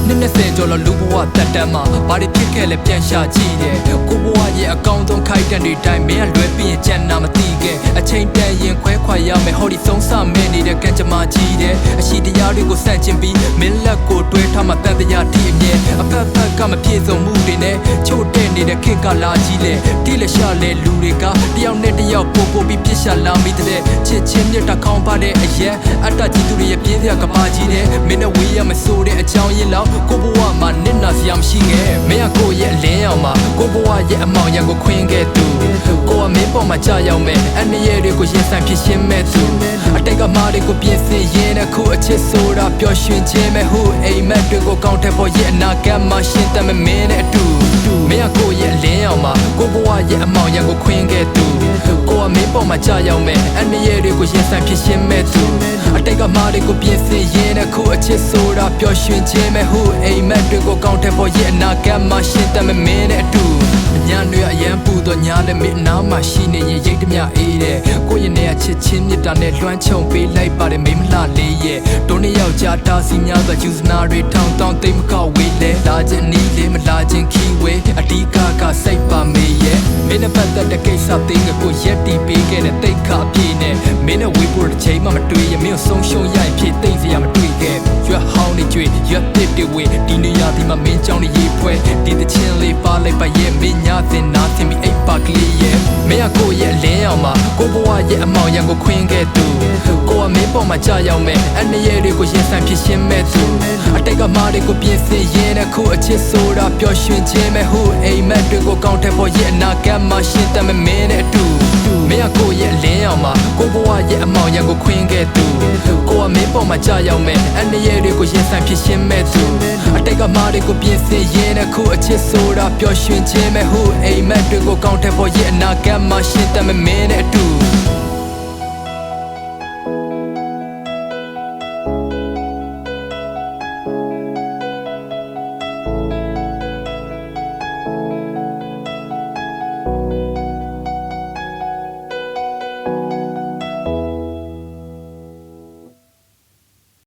20ကျော်လူဘဝတက်တမ်းမှာဘာတွေဖြစ်ခဲ့လဲပြန်ရှာကြည့်တယ်ကိုဘဝရဲ့အကောင်းဆုံးခိုက်တန်တွေတိုင်းမင်းကလွယ်ပြီးရင်ကြံနာမသိခဲ့အချိန်တန်ရင်ခွဲခွာရမယ်ဟောဒီဆုံးစမင်းနေတဲ့ကံကြမ္မာကြီးတယ်အရှိတရားတွေကိုစန့်ကျင်ပြီးမင်းလက်ကိုတွဲထားမှတန်တရားတည်အမြဲအဖက်ဖက်ကမပြေဆုံးမှုတွေနဲ့ချို့တဲ့နေတဲ့ခေတ်ကလာကြီးလေတိလက်ရှာလေလူတွေကတယောက်နဲ့တယောက်ပို့ပြီးပြစ်ရှာလာမိတဲ့ချစ်ချင်းမြတ်တခေါင်းပါတဲ့အရက်အတ္တကြီးသူတွေရဲ့ပြင်းစရာကဘာကြီးတယ်မင်းနဲ့ဝေးရမဆိုတဲ့အကြောင်းရင်းလောက်ကိုဘဝမှာနစ်နာစရာမရှိခဲ့မင်းကကိုယ့်ရဲ့အလင်းရောင်မှာကိုဘဝရဲ့အမောင်ရံကိုခွင်းခဲ့သူကိုကမင်းပေါ်မှာကြာရောက်မယ်အနည်းရဲ့တွေကိုရင်ဆိုင်ဖြစ်ရှင်းမဲ့သူအတိတ်ကမားတွေကိုပြင်ဆင်ရင်းနဲ့ခုအချစ်ဆိုတာပျော်ရွှင်ခြင်းမဲ့ဟုအိမ်မက်တွေကိုကောင်းတဲ့ပေါ်ရဲ့အနာဂတ်မှာရှင်းတတ်မမင်းနဲ့အတူမင်းကကိုယ့်ရဲ့အလင်းရောင်မှာကိုဘဝရဲ့အမောင်ရံကိုခွင်းခဲ့သူကိုကမင်းပေါ်မှာကြာရောက်မယ်အနည်းရဲ့တွေကိုရင်ဆိုင်ဖြစ်ရှင်းမဲ့သူအတိတ်ကမားတွေကိုပြင်ဆင်ရင်းနဲ့ခုအချစ်ဆိုတာပျော်ရွှင်ခြင်းမဲ့ဟုအိမ်မက်တွေကိုကောင်းတဲ့ပေါ်ရဲ့အနာဂတ်မှာရှင်းတတ်မမင်းနဲ့အတူညာတွေအရန်ပူတော့ညာလည်းမင်းနားမှာရှိနေရင်ရိတ်တမျှအေးတဲ့ကိုရင်နဲ့ချစ်ချင်းမြတ်တာနဲ့လွှမ်းခြုံပေးလိုက်ပါတယ်မင်းမလှလေးရဲ့တို့နှစ်ယောက်ကြားတာစီများစွာယူစနာတွေထောင်းတောင်းသိမ့်မကောက်ဝေးလဲလာခြင်းနီးလေးမလာခြင်းခီဝေးအဓိကစိတ်ပါမေးရဲ့မင်းနဲ့ပတ်သက်တဲ့ကိစ္စသိငါကိုရက်တီပေးခဲ့တဲ့တိတ်ခါပြေနဲ့မင်းနဲ့ဝေးဖို့တစ်ချိန်မှမတွေ့ရမင်းကိုဆုံးရှုံးရရင်ဖြစ်သိမ့်စရာမတွေ့ခဲ့ရွက်ဟောင်းနေကြွေရွက်တစ်တွေဝေးဒီနေရာဒီမှာမင်းကြောင့်နေရေးဖွဲဒီတချင်းလေးပါလိုက်ပါရဲ့မင်းညာတင်နာတင်ပြီးအိပ်ပါကလေးရဲ့မင်းကကိုယ့်ရဲ့အလင်းရောင်မှာကိုဘဝရဲ့အမောင်ရံကိုခွင်းခဲ့သူကိုကမင်းပေါ်မှာကြာရောက်မယ်အနည်းရဲ့တွေကိုရင်ဆိုင်ဖြစ်ရှင်းမဲ့သူအတိတ်ကမားတွေကိုပြင်ဆင်ရင်းနဲ့ခုအချစ်ဆိုတာပျော်ရွှင်ခြင်းမဲ့ဟုအိမ်မက်တွေကိုကောင်းတဲ့ပေါ်ရဲ့အနာဂတ်မှာရှင်းတတ်မမင်းနဲ့အတူမင်းကကိုယ့်ရဲ့အလင်းရောင်မှာကိုဘဝရဲ့အမောင်ရံကိုခွင်းခဲ့သူကိုကမင်းပေါ်မှာကြာရောက်မယ်အနည်းရဲ့တွေကိုရင်ဆိုင်ဖြစ်ရှင်းမဲ့သူအတိတ်ကမားတွေကိုပြင်ဆင်ရင်းနဲ့ခုအချစ်ဆိုတာပျော်ရွှင်ခြင်းမဲ့ဟုအိမ်မက်တွေကိုကောင်းတဲ့ပေါ်ရဲ့အနာဂတ်မှာရှင်းတတ်မမင်းနဲ့အတူ